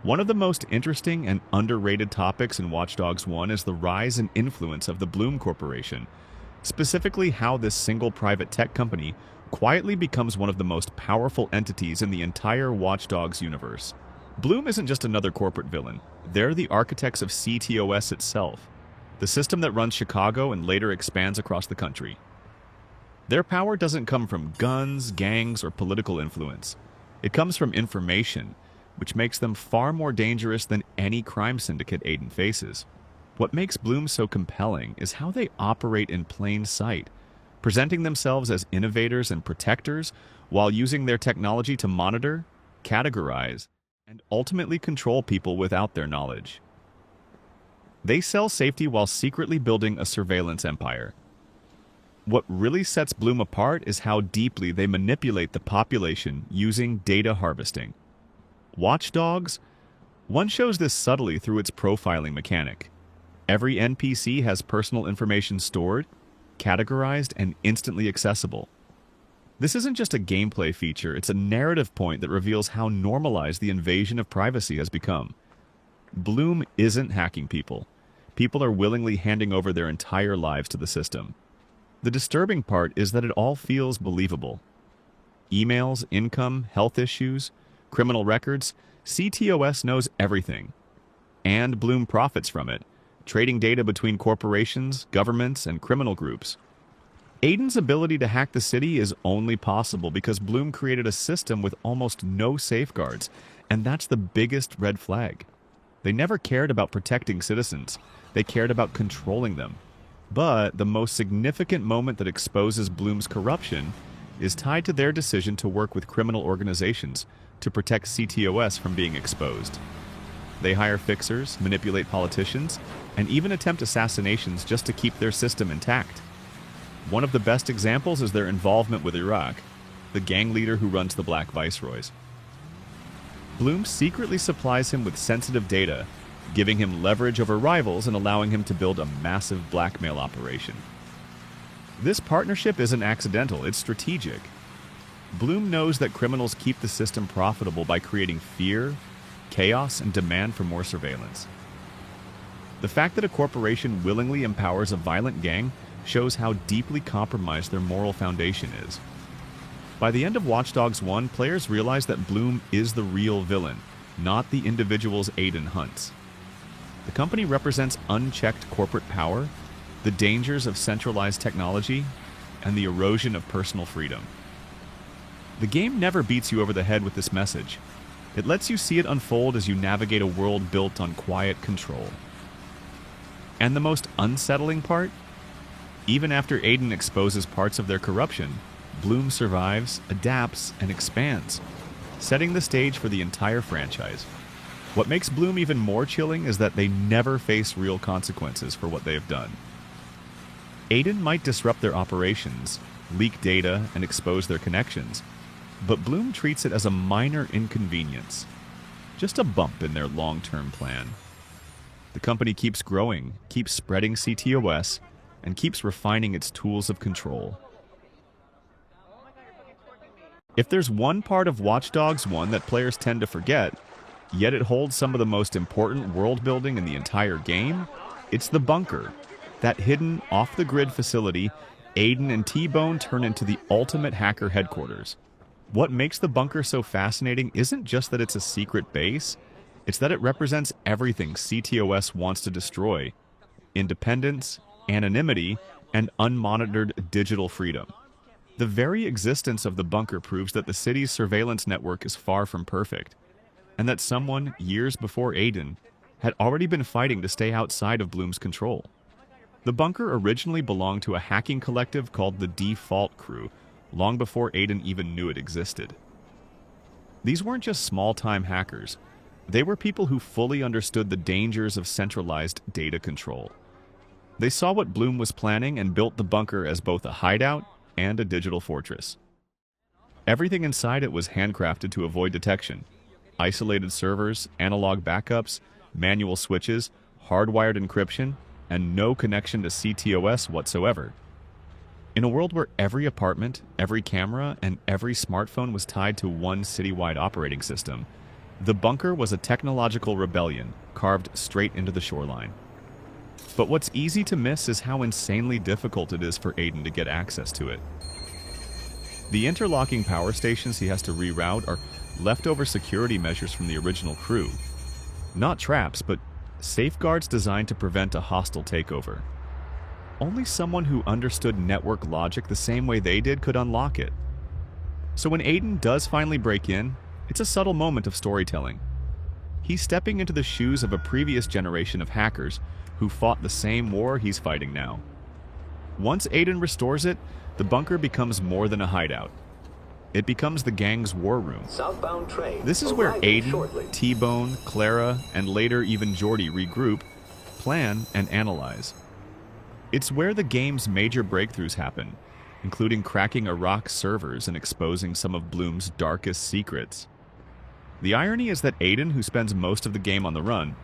One of the most interesting and underrated topics in Watch Dogs 1 is the rise and influence of the Blume Corporation, specifically how this single private tech company quietly becomes one of the most powerful entities in the entire Watch Dogs universe. Blume isn't just another corporate villain. They're the architects of CTOS itself, the system that runs Chicago and later expands across the country. Their power doesn't come from guns, gangs, or political influence. It comes from information, which makes them far more dangerous than any crime syndicate Aiden faces. What makes Blume so compelling is how they operate in plain sight, presenting themselves as innovators and protectors while using their technology to monitor, categorize, and ultimately control people without their knowledge. They sell safety while secretly building a surveillance empire. What really sets Blume apart is how deeply they manipulate the population using data harvesting. Watch Dogs 1 shows this subtly through its profiling mechanic. Every NPC has personal information stored, categorized, and instantly accessible. This isn't just a gameplay feature, it's a narrative point that reveals how normalized the invasion of privacy has become. Blume isn't hacking people. People are willingly handing over their entire lives to the system. The disturbing part is that it all feels believable. Emails, income, health issues, criminal records, CTOS knows everything. And Blume profits from it, trading data between corporations, governments, and criminal groups. Aiden's ability to hack the city is only possible because Blume created a system with almost no safeguards, and that's the biggest red flag. They never cared about protecting citizens, they cared about controlling them. But the most significant moment that exposes Blume's corruption is tied to their decision to work with criminal organizations to protect CTOS from being exposed. They hire fixers, manipulate politicians, and even attempt assassinations just to keep their system intact. One of the best examples is their involvement with Iraq, the gang leader who runs the Black Viceroys. Blume secretly supplies him with sensitive data, giving him leverage over rivals and allowing him to build a massive blackmail operation. This partnership isn't accidental, it's strategic. Blume knows that criminals keep the system profitable by creating fear, chaos, and demand for more surveillance. The fact that a corporation willingly empowers a violent gang shows how deeply compromised their moral foundation is. By the end of Watch Dogs 1, players realize that Blume is the real villain, not the individuals Aiden hunts. The company represents unchecked corporate power, the dangers of centralized technology, and the erosion of personal freedom. The game never beats you over the head with this message. It lets you see it unfold as you navigate a world built on quiet control. And the most unsettling part? Even after Aiden exposes parts of their corruption, Blume survives, adapts, and expands, setting the stage for the entire franchise. What makes Blume even more chilling is that they never face real consequences for what they have done. Aiden might disrupt their operations, leak data, and expose their connections, but Blume treats it as a minor inconvenience, just a bump in their long-term plan. The company keeps growing, keeps spreading CTOS, and keeps refining its tools of control. If there's one part of Watch Dogs 1 that players tend to forget, yet it holds some of the most important world building in the entire game, it's the bunker, that hidden, off-the-grid facility Aiden and T-Bone turn into the ultimate hacker headquarters. What makes the bunker so fascinating isn't just that it's a secret base, it's that it represents everything CTOS wants to destroy: independence, anonymity, and unmonitored digital freedom. The very existence of the bunker proves that the city's surveillance network is far from perfect, and that someone, years before Aiden, had already been fighting to stay outside of Blume's control. The bunker originally belonged to a hacking collective called the Default Crew, long before Aiden even knew it existed. These weren't just small-time hackers. They were people who fully understood the dangers of centralized data control. They saw what Blume was planning and built the bunker as both a hideout and a digital fortress. Everything inside it was handcrafted to avoid detection. Isolated servers, analog backups, manual switches, hardwired encryption, and no connection to CTOS whatsoever. In a world where every apartment, every camera, and every smartphone was tied to one citywide operating system, The bunker was a technological rebellion carved straight into the shoreline. But what's easy to miss is how insanely difficult it is for Aiden to get access to it. The interlocking power stations he has to reroute are leftover security measures from the original crew. Not traps, but safeguards designed to prevent a hostile takeover. Only someone who understood network logic the same way they did could unlock it. So when Aiden does finally break in, it's a subtle moment of storytelling. He's stepping into the shoes of a previous generation of hackers who fought the same war he's fighting now. Once Aiden restores it, the bunker becomes more than a hideout. It becomes the gang's war room. Southbound train This is where Aiden, shortly. T-Bone, Clara, and later even Jordy regroup, plan, and analyze. It's where the game's major breakthroughs happen, including cracking Iraq's servers and exposing some of Blume's darkest secrets. The irony is that Aiden, who spends most of the game on the run,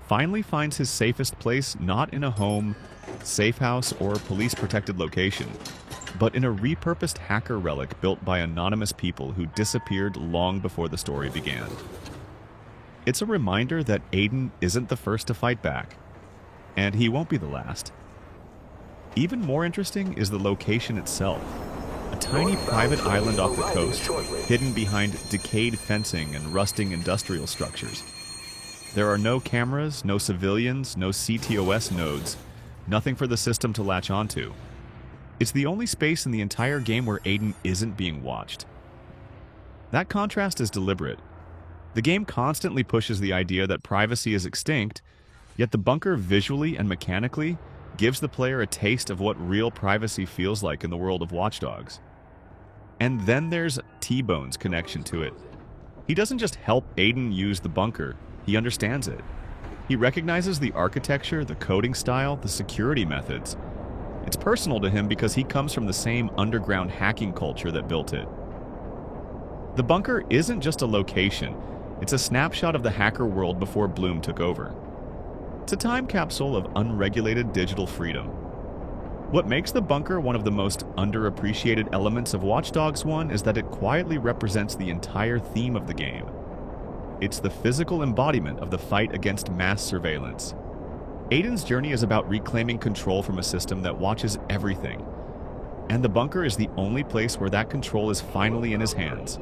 finally finds his safest place not in a home, safe house, or police-protected location, but in a repurposed hacker relic built by anonymous people who disappeared long before the story began. It's a reminder that Aiden isn't the first to fight back, and he won't be the last. Even more interesting is the location itself. A tiny private island off the coast, hidden behind decayed fencing and rusting industrial structures. There are no cameras, no civilians, no CTOS nodes, nothing for the system to latch onto. It's the only space in the entire game where Aiden isn't being watched. That contrast is deliberate. The game constantly pushes the idea that privacy is extinct, yet the bunker visually and mechanically gives the player a taste of what real privacy feels like in the world of Watch Dogs. And then there's T-Bone's connection to it. He doesn't just help Aiden use the bunker, he understands it. He recognizes the architecture, the coding style, the security methods. It's personal to him because he comes from the same underground hacking culture that built it. The bunker isn't just a location, it's a snapshot of the hacker world before Blume took over. It's a time capsule of unregulated digital freedom. What makes the bunker one of the most underappreciated elements of Watch Dogs 1 is that it quietly represents the entire theme of the game. It's the physical embodiment of the fight against mass surveillance. Aiden's journey is about reclaiming control from a system that watches everything, and the bunker is the only place where that control is finally in his hands.